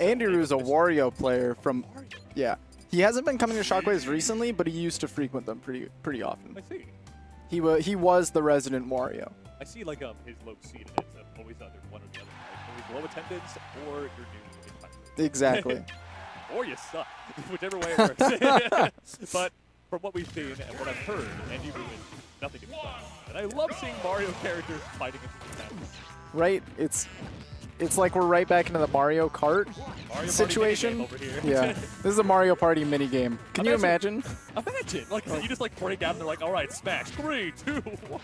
Andyroo's a Wario player from, yeah. He hasn't been coming to Shockwaves recently, but he used to frequent them pretty often. I see. He was the resident Wario. I see like his low seed, and it's always either one or the other. Right? Always low attendance, or you're new in time. Exactly. Or you suck, whichever way it works. But from what we've seen and what I've heard, Andyroo is nothing to be done. And I love seeing Mario characters fighting into the matches. Right? It's like we're right back into the Mario Kart situation. Over here. Yeah. This is a Mario Party minigame. Can you imagine? Imagine. Like, you just like break out and they're like, all right, smash. 3, 2, 1.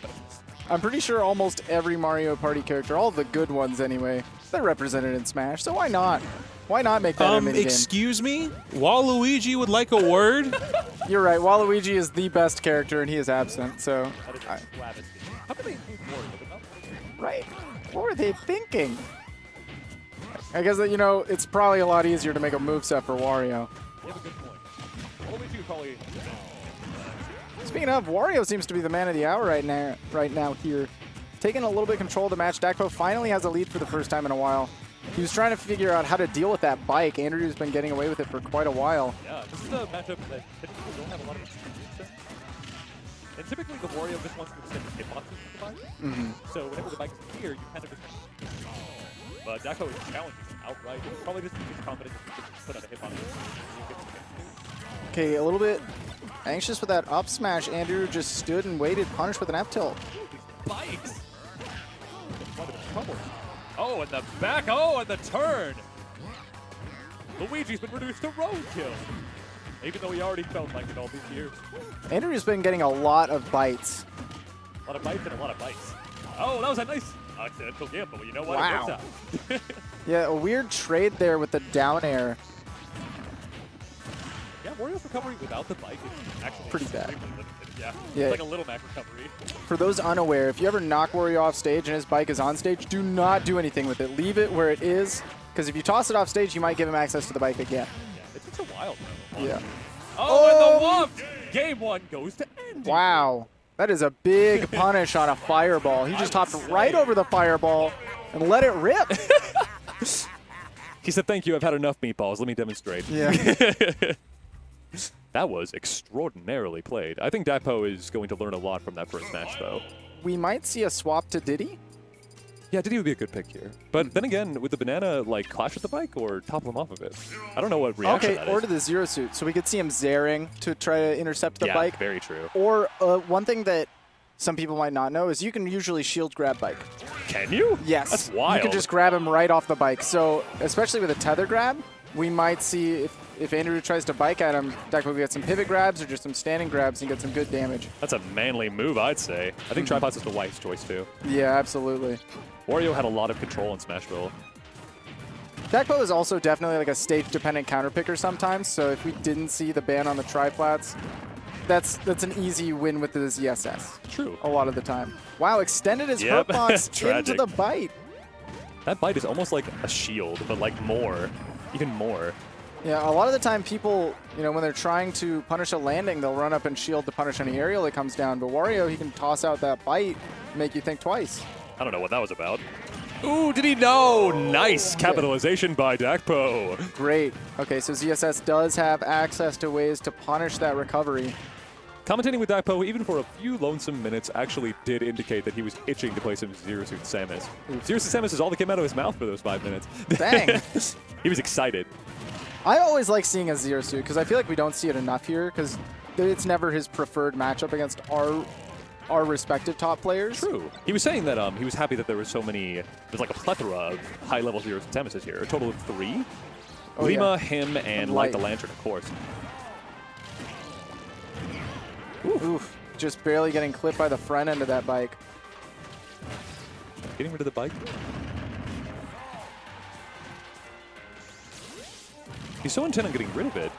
I'm pretty sure almost every Mario Party character, all the good ones anyway, they're represented in Smash, so why not? Why not make that a minigame? Excuse me? Waluigi would like a word? You're right. Waluigi is the best character, and he is absent, so... How can they include Wario? Right. What were they thinking? I guess that, you know, it's probably a lot easier to make a moveset for Wario. You have a good point. Waluigi would probably... Speaking of, Wario seems to be the man of the hour right now here. Taking a little bit of control of the match. Dakpo finally has a lead for the first time in a while. He was trying to figure out how to deal with that bike. Andyroo's been getting away with it for quite a while. Yeah, this is a matchup that typically don't have a lot of experience in. And typically the Wario just wants to extend his hitboxes with the bike. So whenever the bike is here, you kind of just... But Dakpo is challenging him outright. He's probably just too confident that he can put out a hitbox. Okay, a little bit anxious with that up smash. Andyroo just stood and waited, punished with an F tilt. These bikes! What a trouble. Oh, and the back. Oh, and the turn. Luigi's been reduced to roadkill. Even though he already felt like it all these years. Andyroo's been getting a lot of bites. A lot of bites and a lot of bites. Oh, that was a nice accidental gamble. You know what? Wow. It works out. Yeah, a weird trade there with the down air. Yeah, Wario's recovery without the bike is actually pretty bad. Yeah, Yeah. It's like a little Mac recovery. For those unaware, if you ever knock Wario off stage and his bike is on stage, do not do anything with it. Leave it where it is, because if you toss it off stage, you might give him access to the bike again. Yeah, it takes a while, though. Yeah. Oh, and the whoop! Game 1 goes to Andy. Wow. That is a big punish on a fireball. He just hopped right over the fireball and let it rip. He said, thank you, I've had enough meatballs. Let me demonstrate. Yeah. That was extraordinarily played. I think Dakpo is going to learn a lot from that first match, though. We might see a swap to Diddy. Yeah, Diddy would be a good pick here. But then again, would the banana, like, clash with the bike or topple him off of it? I don't know what reaction that is. Or to the Zero Suit. So we could see him zaring to try to intercept the bike. Yeah, very true. Or one thing that some people might not know is you can usually shield grab bike. Can you? Yes. That's wild. You can just grab him right off the bike. So especially with a tether grab, we might see if Andyroo tries to bike at him, Dakpo will get some pivot grabs or just some standing grabs and get some good damage. That's a manly move, I'd say. I think Tripods is the wife's choice, too. Yeah, absolutely. Wario had a lot of control in Smashville. Dakpo is also definitely like a stage-dependent counter picker sometimes, so if we didn't see the ban on the tri-flats, that's an easy win with the ZSS. True. A lot of the time. Wow, extended his hurt box into the bite. That bite is almost like a shield, but like more. Even more. Yeah, a lot of the time people, you know, when they're trying to punish a landing, they'll run up and shield to punish any aerial that comes down. But Wario, he can toss out that bite, make you think twice. I don't know what that was about. Ooh, did he know? Nice capitalization by Dakpo. Great. Okay, so ZSS does have access to ways to punish that recovery. Commentating with Dakpo, even for a few lonesome minutes, actually did indicate that he was itching to play some Zero Suit Samus. Zero Suit Samus is all that came out of his mouth for those 5 minutes. Dang. He was excited. I always like seeing a Zero Suit because I feel like we don't see it enough here because it's never his preferred matchup against our respective top players. True. He was saying that he was happy that there were so many, there's like a plethora of high-level Zero Suit Samuses here, a total of 3. Oh, Lima, yeah. him, and Light the Lantern, of course. Oof. Just barely getting clipped by the front end of that bike. Getting rid of the bike. He's so intent on getting rid of it.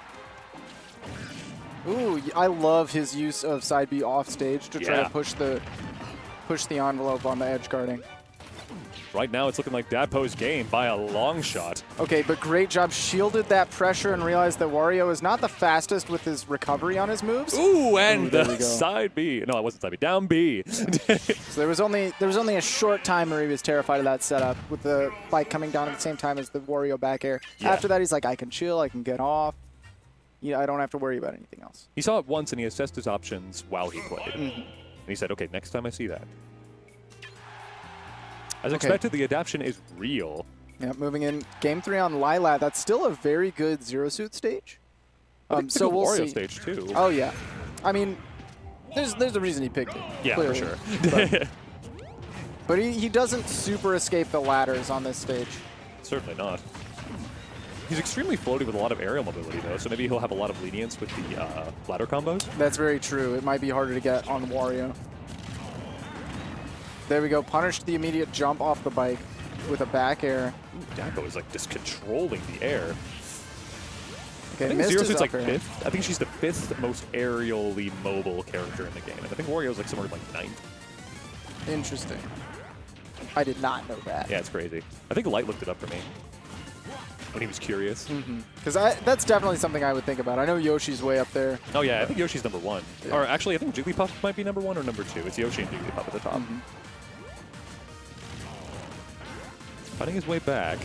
Ooh, I love his use of side B off stage to try to push the envelope on the edge guarding. right now it's looking like Dakpo's game by a long shot. Okay, but great job. Shielded that pressure and realized that Wario is not the fastest with his recovery on his moves. Ooh, and there we the go. side B. No, it wasn't side B. Down B. So there was only a short time where he was terrified of that setup with the bike coming down at the same time as the Wario back air. Yeah. After that, he's like, I can chill, I can get off. I don't have to worry about anything else. He saw it once and he assessed his options while he played. And he said, okay, next time I see that. As expected, the adaptation is real. Yeah, moving in game 3 on Lilat. That's still a very good Zero Suit stage. So we'll Wario see. stage too. Oh yeah, I mean, there's a reason he picked it. Yeah, clearly. for sure. But he doesn't super escape the ladders on this stage. Certainly not. He's extremely floaty with a lot of aerial mobility, though, so maybe he'll have a lot of lenience with the ladder combos. That's very true. It might be harder to get on Wario. There we go. Punished the immediate jump off the bike with a back air. Ooh, Dakpo is like just controlling the air. Okay, I think missed Zero his Suit's like up air. 5th. I think she's the 5th most aerially mobile character in the game. And I think Wario's like somewhere like 9th. Interesting. I did not know that. Yeah, it's crazy. I think Light looked it up for me when he was curious. Because that's definitely something I would think about. I know Yoshi's way up there. Oh yeah, I think Yoshi's number 1. Yeah. Or actually, I think Jigglypuff might be number 1 or number 2. It's Yoshi and Jigglypuff at the top. Finding his way back,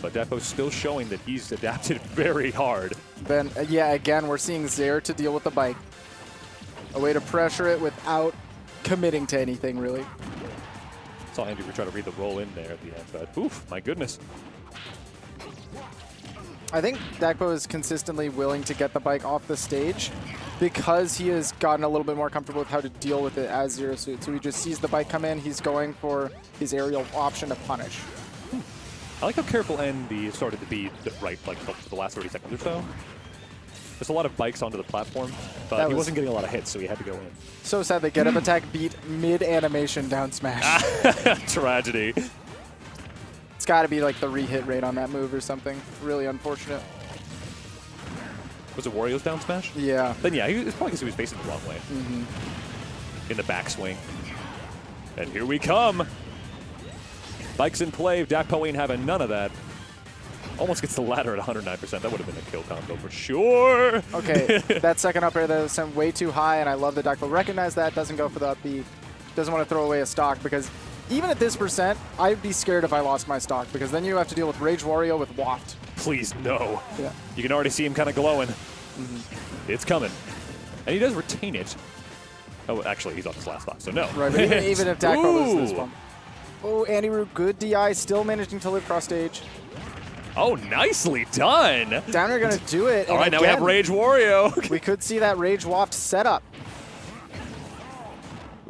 but Dakpo's still showing that he's adapted very hard. Then, yeah, again, we're seeing Zaire to deal with the bike. A way to pressure it without committing to anything, really. Saw Andyroo try to read the roll in there at the end, but oof, my goodness. I think Dakpo is consistently willing to get the bike off the stage because he has gotten a little bit more comfortable with how to deal with it as Zero Suit. So he just sees the bike come in, he's going for his aerial option to punish. I like how careful Andy started to be right, like for the last 30 seconds or so. There's a lot of bikes onto the platform, but he wasn't getting a lot of hits, so he had to go in. So sad that get up attack beat mid-animation down smash. Tragedy. It's got to be like the re-hit rate on that move or something. Really unfortunate. Was it Wario's down smash? Yeah. Then yeah, it's probably because he was facing the wrong way. In the backswing. And here we come. Bikes in play. Dakpo ain't having none of that. Almost gets the ladder at 109%. That would have been a kill combo for sure. Okay, that second up air that was sent way too high, and I love that Dakpo recognized that, doesn't go for the up B. Doesn't want to throw away a stock, because even at this percent, I'd be scared if I lost my stock, because then you have to deal with Rage Wario with Waft. Please, no. Yeah. You can already see him kind of glowing. It's coming. And he does retain it. Oh, actually, he's on his last stock, so no. Right, but even if Dakpo loses this Ooh. one. Oh, Andyroo, good DI, still managing to live cross stage. Oh, nicely done. Downer gonna do it. All and right, now we have again, Rage Wario. We could see that Rage Waft setup.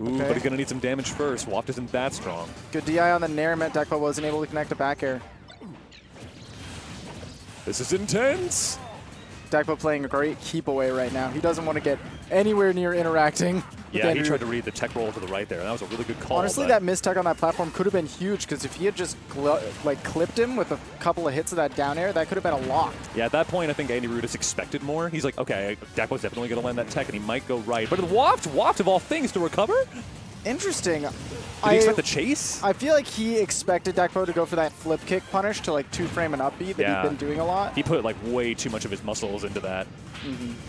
Ooh, but he's going to need some damage first. Waft isn't that strong. Good DI on the Nair meant Dakpo wasn't able to connect a back air. This is intense. Dakpo playing a great keep away right now. He doesn't want to get anywhere near interacting with Yeah, he Andyroo. tried to read the tech roll to the right there, and that was a really good call. Honestly, but that mistech on that platform could have been huge, because if he had just clipped him with a couple of hits of that down air, that could have been a lock. Yeah, at that point, I think Andyroo just expected more. He's like, okay, Dakpo's definitely going to land that tech, and he might go right. But the Waft of all things to recover? Did Interesting. he expect the chase? I feel like he expected Dakpo to go for that flip kick punish to like 2-frame and upbeat that Yeah. he'd been doing a lot. He put like way too much of his muscles into that.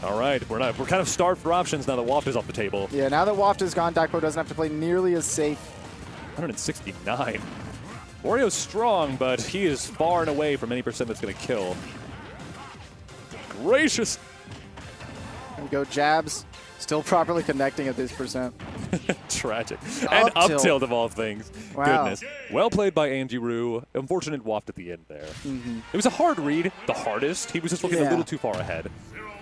All right, we're kind of starved for options now that Waft is off the table. Yeah, now that Waft is gone, Dakpo doesn't have to play nearly as safe. 169. Wario's strong, but he is far and away from any percent that's going to kill. Gracious. There we go, jabs. Still properly connecting at this percent. Tragic. And Up up tilt. tilt of all things. Wow. Goodness. Well played by Andyroo. Unfortunate Waft at the end there. It was a hard read, the hardest. He was just looking a Yeah. little too far ahead.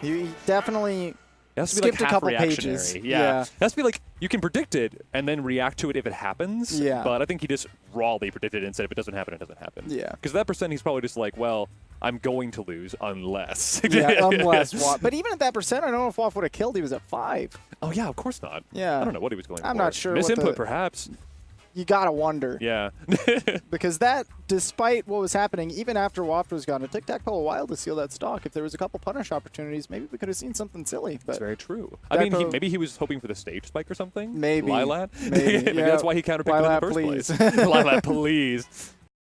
He definitely It has to be like skipped a half couple reactionary. pages. Yeah. It has to be like you can predict it and then react to it if it happens. Yeah. But I think he just rawly predicted it and said if it doesn't happen, it doesn't happen. Yeah. Because that percent, he's probably just like, well, I'm going to lose unless. Yeah, unless Waft. But even at that percent, I don't know if Waft would have killed. He was at 5. Oh, yeah, of course not. Yeah. I don't know what he was going I'm for. not sure what Misinput, the- perhaps. You gotta wonder. Yeah. Because that, despite what was happening, even after Waft was gone, it took Dakpo a while to seal that stock. If there was a couple punish opportunities, maybe we could have seen something silly. But That's very true. I mean, Dakpo- maybe he was hoping for the stage spike or something. Maybe. Lilat? Maybe. Maybe Yeah. that's why he counterpicked it in the Lilat, first please. place. Lilat, please.